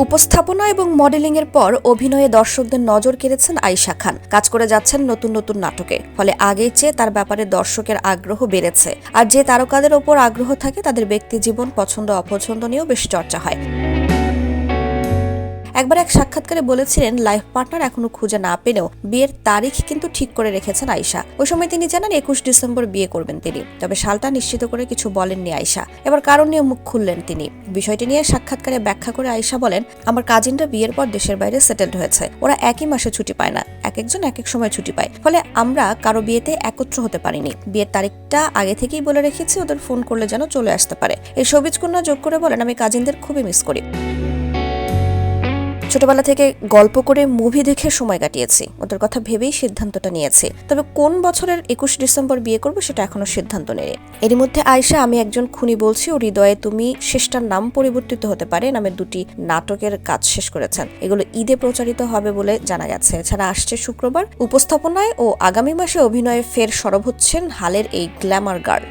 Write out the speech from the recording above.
উপস্থাপনা এবং মডেলিং এর পর অভিনয়ে দর্শকদের নজর কেড়েছেন আয়েশা খান। কাজ করে যাচ্ছেন নতুন নতুন নাটকে, ফলে আগের চেয়ে তার ব্যাপারে দর্শকের আগ্রহ বেড়েছে। আর যে তারকাদের ওপর আগ্রহ থাকে তাদের ব্যক্তি জীবন, পছন্দ অপছন্দ নিয়েও বেশ চর্চা হয়। একবার এক সাক্ষাৎকারে বলেছিলেন, লাইফ পার্টনার এখনো খুঁজে না পেলেও বিয়ের তারিখ কিন্তু ঠিক করে রেখেছেন আয়েশা। ওই সময় তিনি জানান 21 ডিসেম্বর বিয়ে করবেন তিনি, তবে সালটা নিশ্চিত করে কিছু বলেননি আয়েশা। এবার কারণ নিয়ে মুখ খুললেন তিনি। বিষয়টি নিয়ে সাক্ষাৎকারে ব্যাখ্যা করে আয়েশা বলেন, আমার কাজিনরা বিয়ের পর দেশের বাইরে সেটেলড হয়েছে, ওরা একই মাসে ছুটি পায় না, এক একজন এক এক সময় ছুটি পায়, ফলে আমরা কারো বিয়েতে একত্র হতে পারিনি। বিয়ের তারিখটা আগে থেকেই বলে রেখেছি, ওদের ফোন করলে যেন চলে আসতে পারে। এই সবিজ কন্যা যোগ করে বলেন, আমি কাজিনদের খুবই মিস করি। ছোটবেলা থেকে গল্প করে মুভি দেখে সময় কাটিয়েছি, ওদের কথা ভেবেই সিদ্ধান্তটা নিয়েছি। তবে কোন বছরের 21 ডিসেম্বর বিয়ে করব সেটা এখনো সিদ্ধান্ত নেই। এরই মধ্যে আয়েশা আমি একজন খুনি বলছি ও হৃদয়ে তুমি শেষটার নাম পরিবর্তিত হতে পারে নামের 2টি নাটকের কাজ শেষ করেছেন। এগুলো ঈদে প্রচারিত হবে বলে জানা গেছে। এছাড়া আসছে শুক্রবার উপস্থাপনায় ও আগামী মাসে অভিনয়ে ফের সরব হচ্ছেন হালের এই গ্ল্যামার গার্ল।